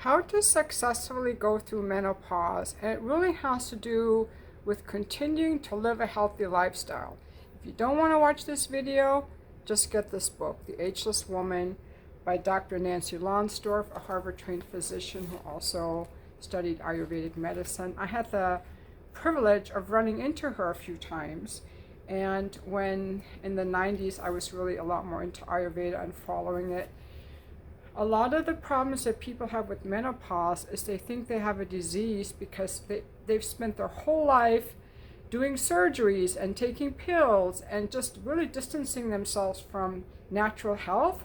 How to successfully go through menopause, and it really has to do with continuing to live a healthy lifestyle. If you don't want to watch this video, just get this book, The Ageless Woman by Dr. Nancy Lonsdorf, a Harvard-trained physician who also studied Ayurvedic medicine. I had the privilege of running into her a few times, and when in the 90s I was really a lot more into Ayurveda and following it. A lot of the problems that people have with menopause is they think they have a disease because they've spent their whole life doing surgeries and taking pills and just really distancing themselves from natural health.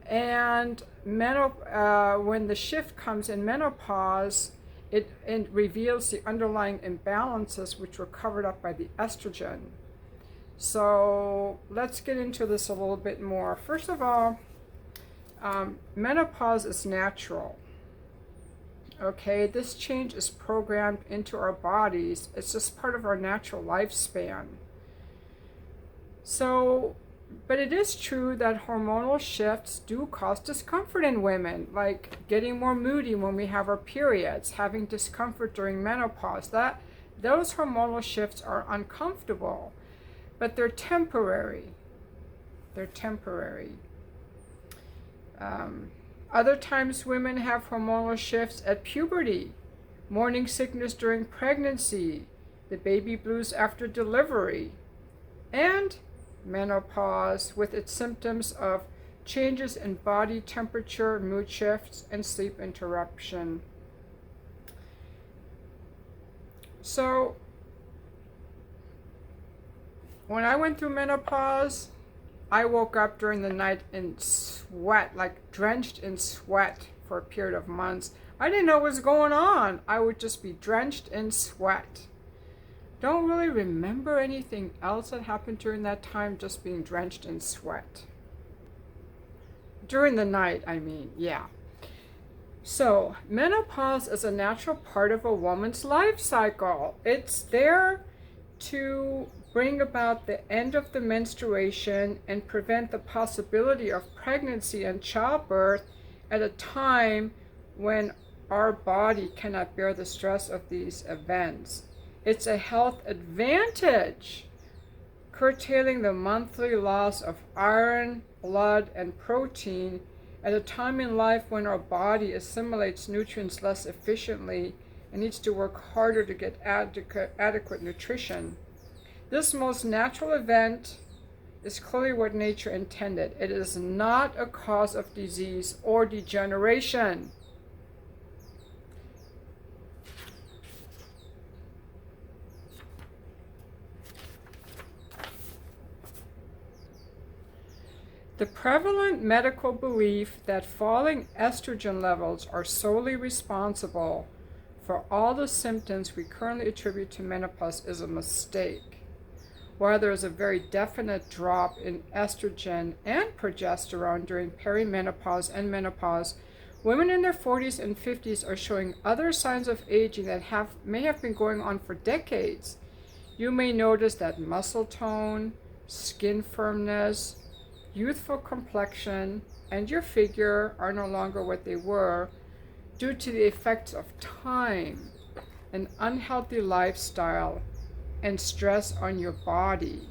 And when the shift comes in menopause, it reveals the underlying imbalances which were covered up by the estrogen. So let's get into this a little bit more. First of all, menopause is natural. Okay, this change is programmed into our bodies. It's just part of our natural lifespan. So, but it is true that hormonal shifts do cause discomfort in women, like getting more moody when we have our periods, having discomfort during menopause. Those hormonal shifts are uncomfortable, but they're temporary. They're temporary. Other times women have hormonal shifts at puberty, morning sickness during pregnancy, the baby blues after delivery, and menopause with its symptoms of changes in body temperature, mood shifts, and sleep interruption. So, when I went through menopause, I woke up during the night in sweat, like drenched in sweat for a period of months. I didn't know what was going on. I would just be drenched in sweat. Don't really remember anything else that happened during that time, just being drenched in sweat. During the night, I mean, yeah. So, menopause is a natural part of a woman's life cycle. It's there to bring about the end of the menstruation and prevent the possibility of pregnancy and childbirth at a time when our body cannot bear the stress of these events. It's a health advantage, curtailing the monthly loss of iron, blood, and protein at a time in life when our body assimilates nutrients less efficiently and needs to work harder to get adequate nutrition. This most natural event is clearly what nature intended. It is not a cause of disease or degeneration. The prevalent medical belief that falling estrogen levels are solely responsible for all the symptoms we currently attribute to menopause is a mistake. While there is a very definite drop in estrogen and progesterone during perimenopause and menopause, women in their 40s and 50s are showing other signs of aging that may have been going on for decades. You may notice that muscle tone, skin firmness, youthful complexion, and your figure are no longer what they were due to the effects of time, an unhealthy lifestyle, and stress on your body.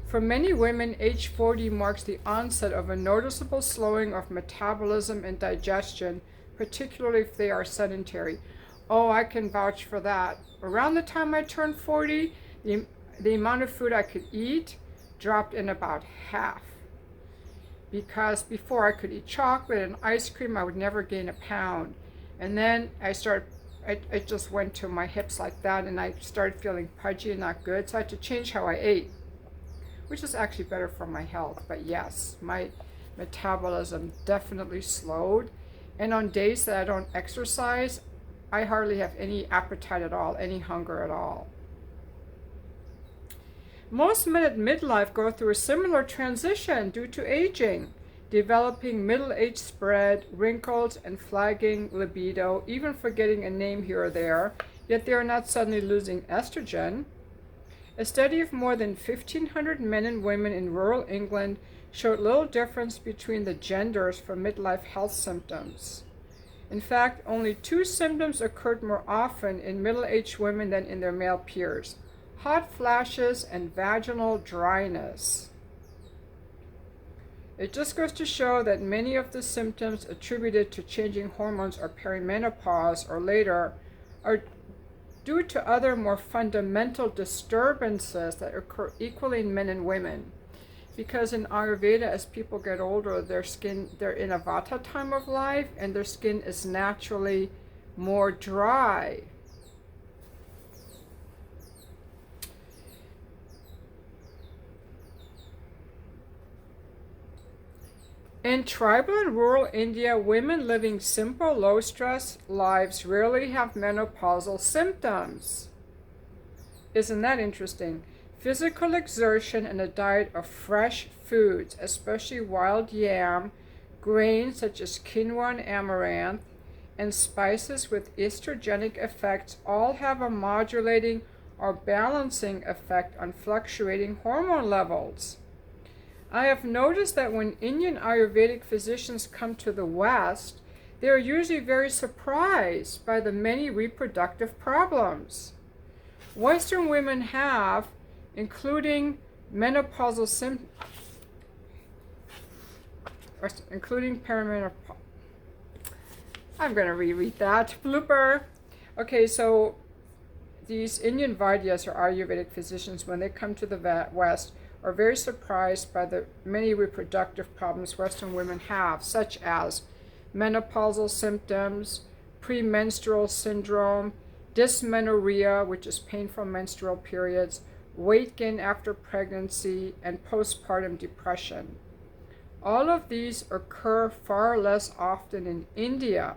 For many women, age 40 marks the onset of a noticeable slowing of metabolism and digestion, particularly if they are sedentary. Oh, I can vouch for that. Around the time I turned 40, the amount of food I could eat dropped in about half. Because before I could eat chocolate and ice cream, I would never gain a pound. And then it just went to my hips like that, and I started feeling pudgy and not good, so I had to change how I ate, which is actually better for my health. But yes, my metabolism definitely slowed, and on days that I don't exercise, I hardly have any appetite at all, any hunger at all. Most men at midlife go through a similar transition due to aging, developing middle-age spread, wrinkles, and flagging libido, even forgetting a name here or there, yet they are not suddenly losing estrogen. A study of more than 1,500 men and women in rural England showed little difference between the genders for midlife health symptoms. In fact, only 2 symptoms occurred more often in middle-aged women than in their male peers: hot flashes and vaginal dryness. It just goes to show that many of the symptoms attributed to changing hormones or perimenopause or later are due to other more fundamental disturbances that occur equally in men and women. Because in Ayurveda, as people get older, they're in a vata time of life, and their skin is naturally more dry. In tribal and rural India, women living simple, low-stress lives rarely have menopausal symptoms. Isn't that interesting? Physical exertion and a diet of fresh foods, especially wild yam, grains such as quinoa and amaranth, and spices with estrogenic effects all have a modulating or balancing effect on fluctuating hormone levels. I have noticed that when Indian Ayurvedic physicians come to the West, they are usually very surprised by the many reproductive problems Western women have, including menopausal symptoms, including perimenopause. I'm going to reread that. Blooper. Okay, so these Indian Vaidyas or Ayurvedic physicians, when they come to the West, are very surprised by the many reproductive problems Western women have, such as menopausal symptoms, premenstrual syndrome, dysmenorrhea, which is painful menstrual periods, weight gain after pregnancy, and postpartum depression. All of these occur far less often in India.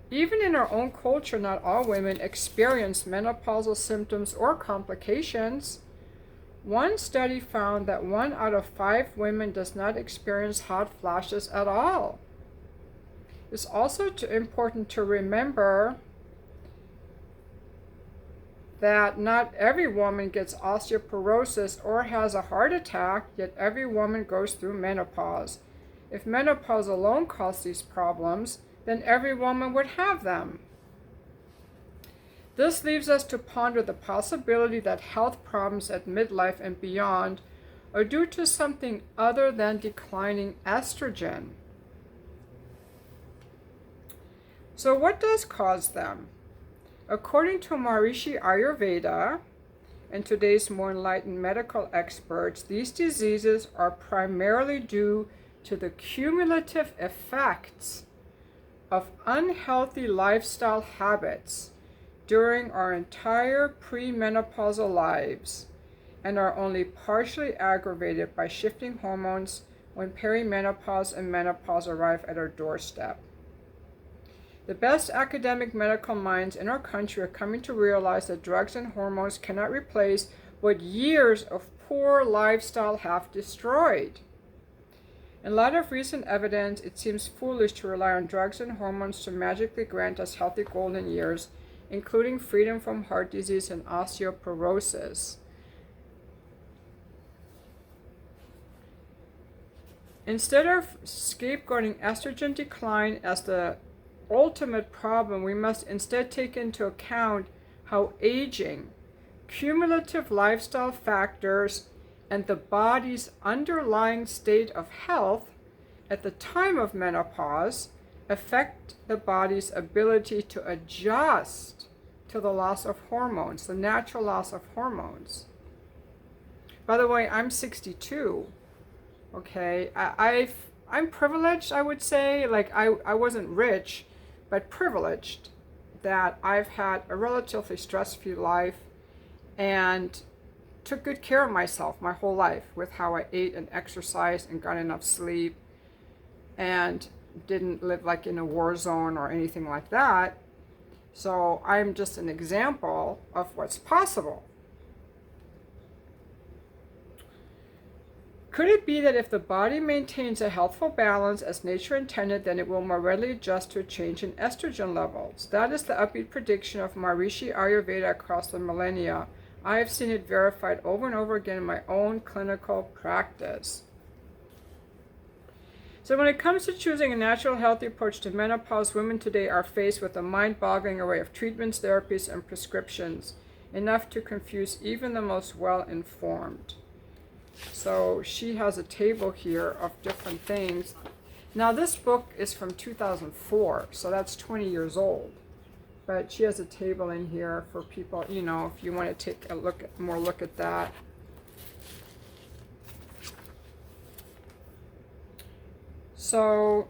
Even in our own culture, not all women experience menopausal symptoms or complications. One study found that 1 out of 5 women does not experience hot flashes at all. It's also important to remember that not every woman gets osteoporosis or has a heart attack, yet every woman goes through menopause. If menopause alone caused these problems, then every woman would have them. This leaves us to ponder the possibility that health problems at midlife and beyond are due to something other than declining estrogen. So what does cause them? According to Maharishi Ayurveda and today's more enlightened medical experts, these diseases are primarily due to the cumulative effects of unhealthy lifestyle habits during our entire premenopausal lives and are only partially aggravated by shifting hormones when perimenopause and menopause arrive at our doorstep. The best academic medical minds in our country are coming to realize that drugs and hormones cannot replace what years of poor lifestyle have destroyed. In light of recent evidence, it seems foolish to rely on drugs and hormones to magically grant us healthy golden years, including freedom from heart disease and osteoporosis. Instead of scapegoating estrogen decline as the ultimate problem, we must instead take into account how aging, cumulative lifestyle factors, and the body's underlying state of health at the time of menopause affect the body's ability to adjust to the loss of hormones, the natural loss of hormones. By the way, I'm 62. Okay, I'm privileged, I would say. Like, I wasn't rich, but privileged that I've had a relatively stress-free life and took good care of myself my whole life with how I ate and exercised and got enough sleep and didn't live like in a war zone or anything like that. So I'm just an example of what's possible. Could it be that if the body maintains a healthful balance as nature intended, then it will more readily adjust to a change in estrogen levels? That is the upbeat prediction of Maharishi Ayurveda across the millennia. I have seen it verified over and over again in my own clinical practice. So when it comes to choosing a natural, healthy approach to menopause, women today are faced with a mind-boggling array of treatments, therapies, and prescriptions, enough to confuse even the most well-informed. So she has a table here of different things. Now this book is from 2004, so that's 20 years old. But she has a table in here for people, you know, if you want to take a look at that. So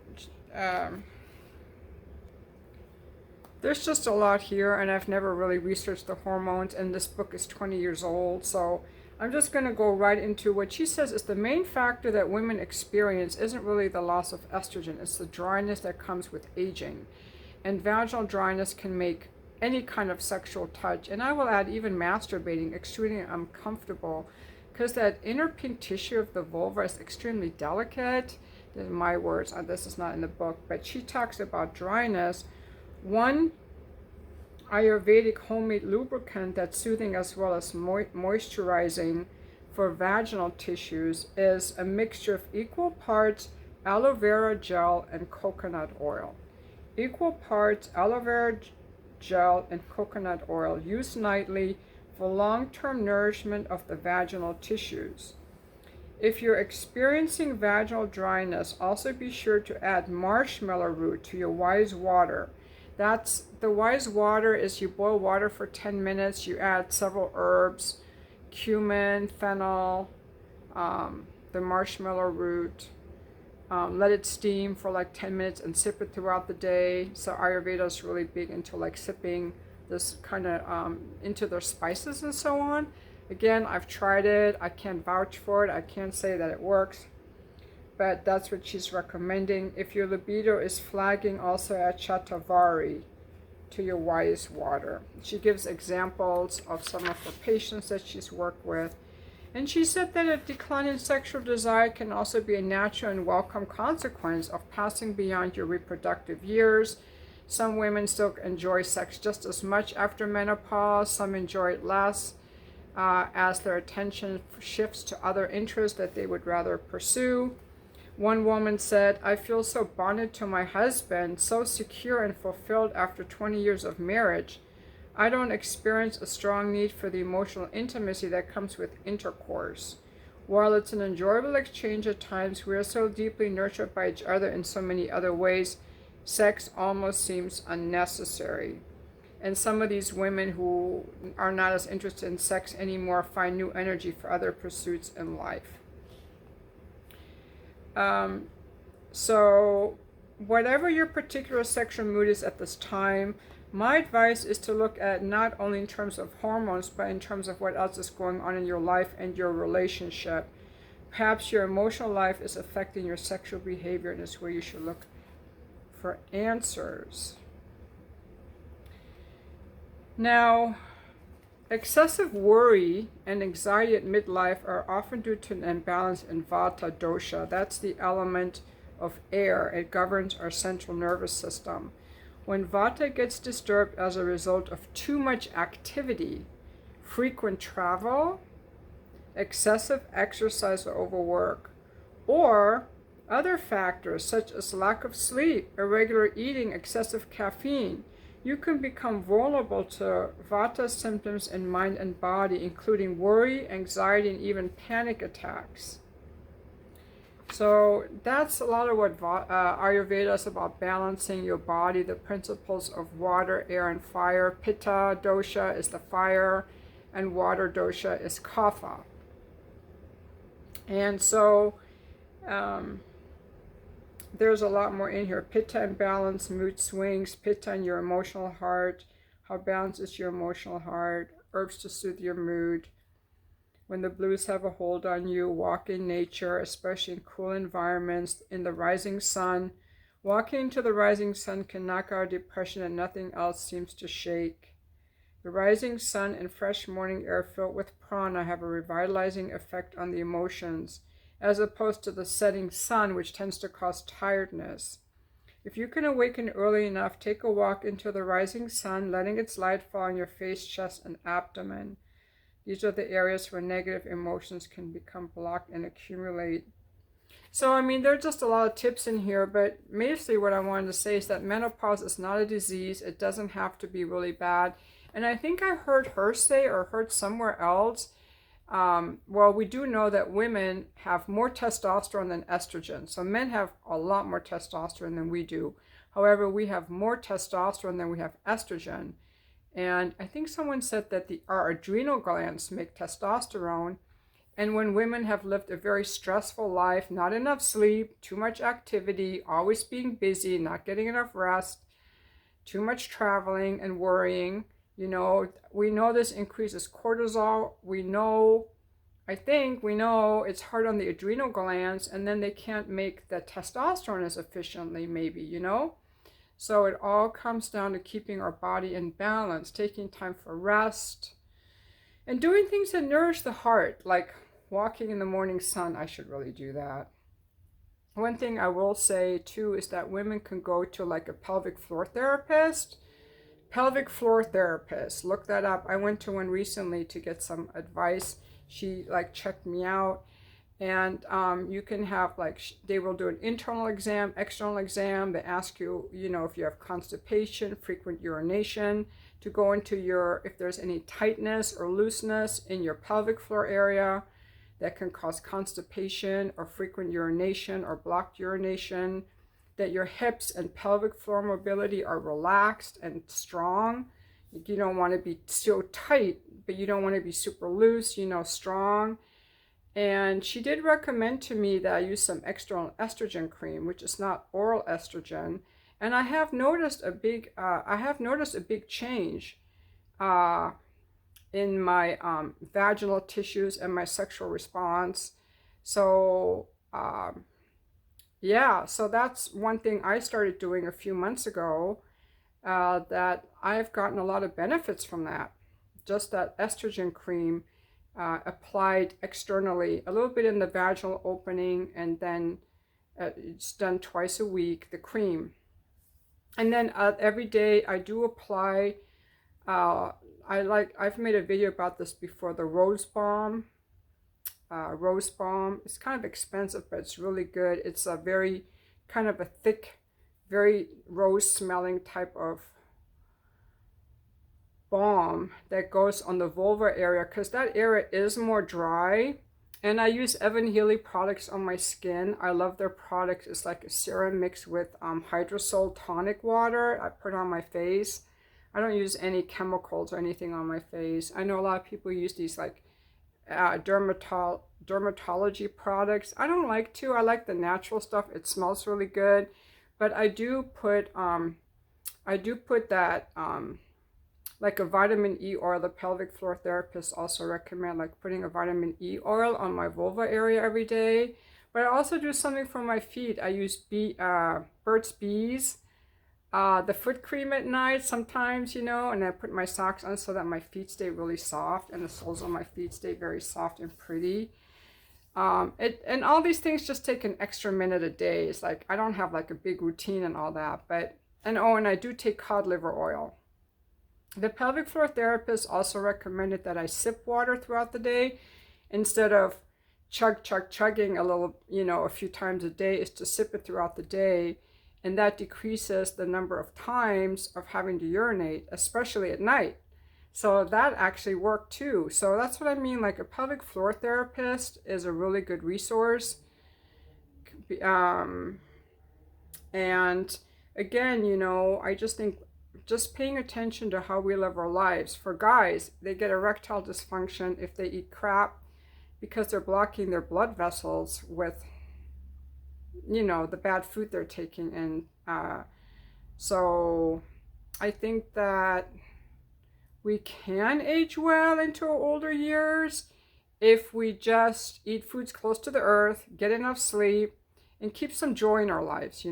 there's just a lot here, and I've never really researched the hormones, and this book is 20 years old, so I'm just going to go right into what she says is the main factor that women experience isn't really the loss of estrogen, it's the dryness that comes with aging. And vaginal dryness can make any kind of sexual touch, and I will add even masturbating, extremely uncomfortable, because that inner pink tissue of the vulva is extremely delicate. In my words, this is not in the book, but she talks about dryness. One Ayurvedic homemade lubricant that's soothing as well as moisturizing for vaginal tissues is a mixture of equal parts aloe vera gel and coconut oil. Equal parts aloe vera gel and coconut oil used nightly for long-term nourishment of the vaginal tissues. If you're experiencing vaginal dryness, also be sure to add marshmallow root to your wise water. That's the wise water is you boil water for 10 minutes, you add several herbs, cumin, fennel, the marshmallow root, let it steam for like 10 minutes and sip it throughout the day. So Ayurveda is really big into like sipping this kind of into their spices and so on. Again, I've tried it. I can't vouch for it. I can't say that it works. But that's what she's recommending. If your libido is flagging, also add shatavari to your wise water. She gives examples of some of her patients that she's worked with. And she said that a decline in sexual desire can also be a natural and welcome consequence of passing beyond your reproductive years. Some women still enjoy sex just as much after menopause. Some enjoy it less. As their attention shifts to other interests that they would rather pursue. One woman said, I feel so bonded to my husband, so secure and fulfilled after 20 years of marriage. I don't experience a strong need for the emotional intimacy that comes with intercourse. While it's an enjoyable exchange at times, we are so deeply nurtured by each other in so many other ways, sex almost seems unnecessary. And some of these women who are not as interested in sex anymore find new energy for other pursuits in life. So whatever your particular sexual mood is at this time, my advice is to look at not only in terms of hormones, but in terms of what else is going on in your life and your relationship. Perhaps your emotional life is affecting your sexual behavior, and is where you should look for answers. Now, excessive worry and anxiety at midlife are often due to an imbalance in Vata dosha. That's the element of air. It governs our central nervous system. When Vata gets disturbed as a result of too much activity, frequent travel, excessive exercise or overwork, or other factors such as lack of sleep, irregular eating, excessive caffeine, you can become vulnerable to Vata symptoms in mind and body, including worry, anxiety, and even panic attacks. So that's a lot of what Ayurveda is about, balancing your body, the principles of water, air, and fire. Pitta dosha is the fire, and water dosha is kapha. And so there's a lot more in here. Pitta and balance, mood swings, pitta and your emotional heart, how balanced is your emotional heart, herbs to soothe your mood. When the blues have a hold on you, walk in nature, especially in cool environments, in the rising sun. Walking into the rising sun can knock out depression and nothing else seems to shake. The rising sun and fresh morning air filled with prana have a revitalizing effect on the emotions, as opposed to the setting sun, which tends to cause tiredness. If you can awaken early enough, take a walk into the rising sun, letting its light fall on your face, chest, and abdomen. These are the areas where negative emotions can become blocked and accumulate. So, I mean, there are just a lot of tips in here, but mostly what I wanted to say is that menopause is not a disease. It doesn't have to be really bad. And I think I heard her say, or heard somewhere else, well, we do know that women have more testosterone than estrogen. So men have a lot more testosterone than we do. However, we have more testosterone than we have estrogen. And I think someone said that our adrenal glands make testosterone. And when women have lived a very stressful life, not enough sleep, too much activity, always being busy, not getting enough rest, too much traveling and worrying, we know this increases cortisol. I think we know it's hard on the adrenal glands, and then they can't make the testosterone as efficiently, maybe. So it all comes down to keeping our body in balance, taking time for rest, and doing things that nourish the heart, like walking in the morning sun. I should really do that. One thing I will say too is that women can go to like a pelvic floor therapist. Look that up. I went to one recently to get some advice. She checked me out, and you can have they will do an internal exam, external exam. They ask you, if you have constipation, frequent urination, to go into if there's any tightness or looseness in your pelvic floor area that can cause constipation or frequent urination or blocked urination, that your hips and pelvic floor mobility are relaxed and strong. You don't want to be so tight, but you don't want to be super loose, strong. And she did recommend to me that I use some external estrogen cream, which is not oral estrogen. And I have noticed a big change in my vaginal tissues and my sexual response. So yeah, so that's one thing I started doing a few months ago, that I've gotten a lot of benefits from that. Just that estrogen cream applied externally, a little bit in the vaginal opening, and then it's done twice a week, the cream. And then every day I do apply, I've made a video about this before, the rose balm. It's kind of expensive, but it's really good. It's a very kind of a thick, very rose smelling type of balm that goes on the vulva area, because that area is more dry. And I use Evan Healy products on my skin. I love their products. It's like a serum mixed with hydrosol tonic water. I put on my face. I don't use any chemicals or anything on my face. I know a lot of people use these dermatology products. I don't like to. I like the natural stuff. It smells really good. But I do put that like a vitamin E oil. The pelvic floor therapist also recommend putting a vitamin E oil on my vulva area every day. But I also do something for my feet. I use Burt's Bees, the foot cream at night sometimes, and I put my socks on so that my feet stay really soft and the soles of my feet stay very soft and pretty. And all these things just take an extra minute a day. It's like I don't have a big routine and all that, and I do take cod liver oil. The pelvic floor therapist also recommended that I sip water throughout the day instead of chugging a little, a few times a day, is to sip it throughout the day. And that decreases the number of times of having to urinate, especially at night. So that actually worked too. So that's what I mean, a pelvic floor therapist is a really good resource. And again, I just think just paying attention to how we live our lives. For guys, they get erectile dysfunction if they eat crap because they're blocking their blood vessels with, the bad food they're taking in. So I think that we can age well into our older years if we just eat foods close to the earth, get enough sleep, and keep some joy in our lives,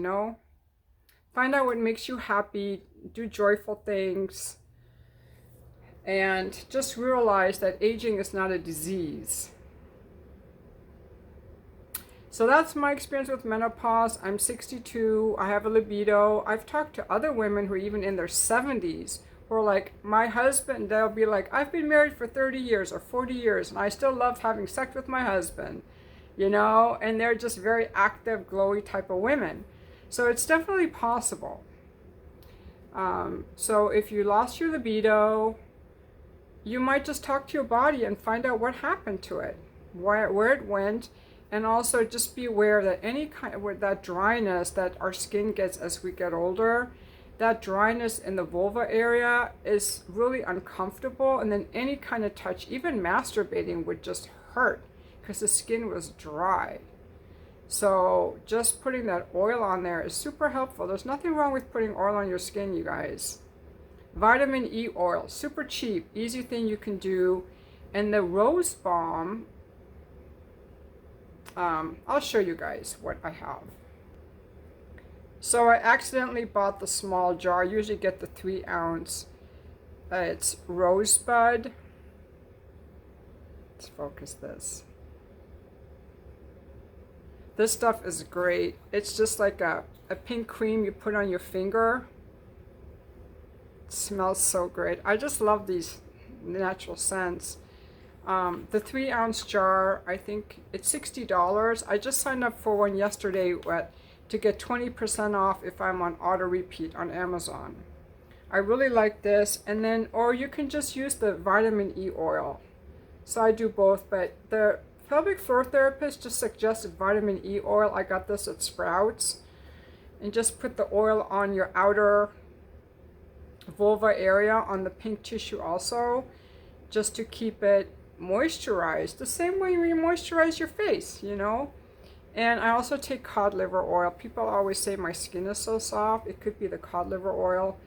Find out what makes you happy, do joyful things, and just realize that aging is not a disease. So that's my experience with menopause. I'm 62, I have a libido. I've talked to other women who are even in their 70s who are like, my husband, they'll be like, I've been married for 30 years or 40 years and I still love having sex with my husband. you know, and they're just very active, glowy type of women. So it's definitely possible. So if you lost your libido, you might just talk to your body and find out what happened to it, where it went, and also just be aware that any kind of that dryness that our skin gets as we get older, that dryness in the vulva area is really uncomfortable, and then any kind of touch, even masturbating, would just hurt because the skin was dry. So just putting that oil on there is super helpful. There's nothing wrong with putting oil on your skin, you guys. Vitamin E oil, super cheap, easy thing you can do. And the rose balm, I'll show you guys what I have. So I accidentally bought the small jar. I usually get the 3 ounce. It's rosebud. Let's focus this. This stuff is great. It's just like a pink cream you put on your finger. It smells so great. I just love these natural scents. The 3 ounce jar, I think it's $60. I just signed up for one yesterday to get 20% off if I'm on auto repeat on Amazon. I really like this. And then, or you can just use the vitamin E oil. So I do both, but the pelvic floor therapist just suggested vitamin E oil. I got this at Sprouts. And just put the oil on your outer vulva area, on the pink tissue also, just to keep it moisturized, the same way you moisturize your face, you know. And I also take cod liver oil. People always say my skin is so soft. It could be the cod liver oil.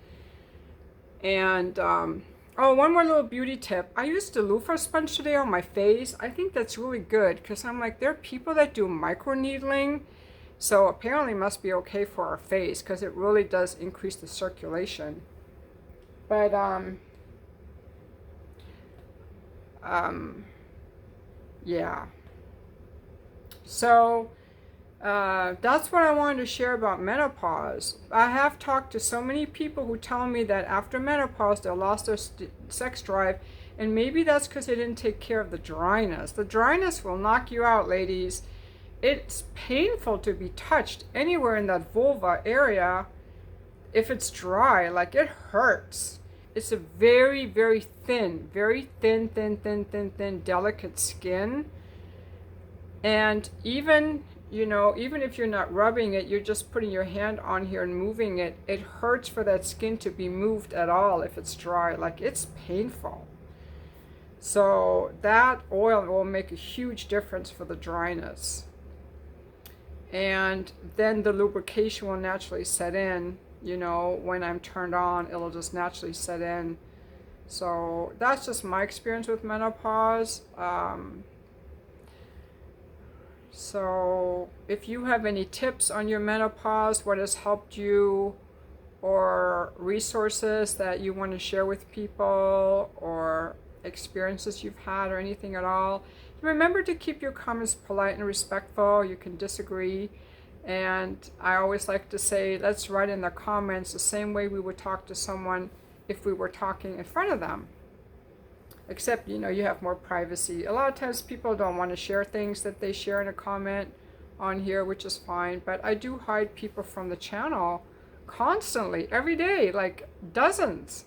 And oh, one more little beauty tip. I used the loofah sponge today on my face. I think that's really good because I'm like, there are people that do microneedling, so apparently it must be okay for our face because it really does increase the circulation. But yeah. So that's what I wanted to share about menopause. I have talked to so many people who tell me that after menopause they lost their sex drive, and maybe that's because they didn't take care of the dryness. The dryness will knock you out, ladies. It's painful to be touched anywhere in that vulva area if it's dry. Like, it hurts. It's a very, very thin, delicate skin. And even, you know, even if you're not rubbing it, you're just putting your hand on here and moving it, it hurts for that skin to be moved at all if it's dry. Like, it's painful. So that oil will make a huge difference for the dryness. And then the lubrication will naturally set in. You know, when I'm turned on, it'll just naturally set in. So that's just my experience with menopause. So if you have any tips on your menopause, what has helped you, or resources that you want to share with people, or experiences you've had, or anything at all, remember to keep your comments polite and respectful. You can disagree. And I always like to say, let's write in the comments the same way we would talk to someone if we were talking in front of them. Except, you know, you have more privacy. A lot of times people don't want to share things that they share in a comment on here, which is fine. But I do hide people from the channel constantly, every day, like dozens.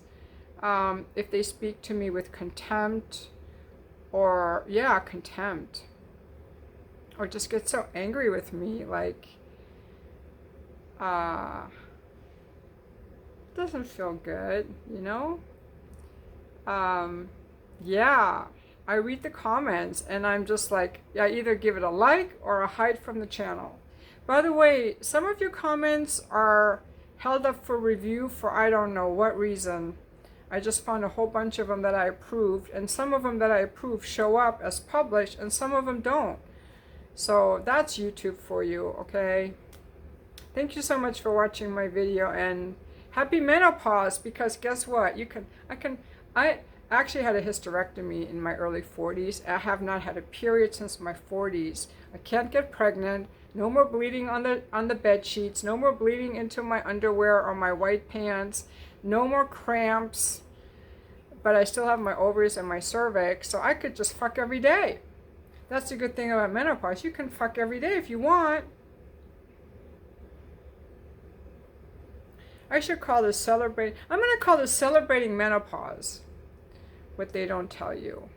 If they speak to me with contempt, or, yeah, contempt. Or just get so angry with me, like, doesn't feel good, you know? Yeah, I read the comments and I'm just like, I either give it a like or I hide from the channel. By the way, some of your comments are held up for review for I don't know what reason. I just found a whole bunch of them that I approved, and some of them that I approved show up as published and some of them don't. So that's YouTube for you, okay? Thank you so much for watching my video, and happy menopause, because guess what? I actually had a hysterectomy in my early 40s. I have not had a period since my 40s. I can't get pregnant. No more bleeding on the bed sheets. No more bleeding into my underwear or my white pants. No more cramps. But I still have my ovaries and my cervix, so I could just fuck every day. That's the good thing about menopause. You can fuck every day if you want. I should call this celebrating. I'm going to call this celebrating menopause. What they don't tell you.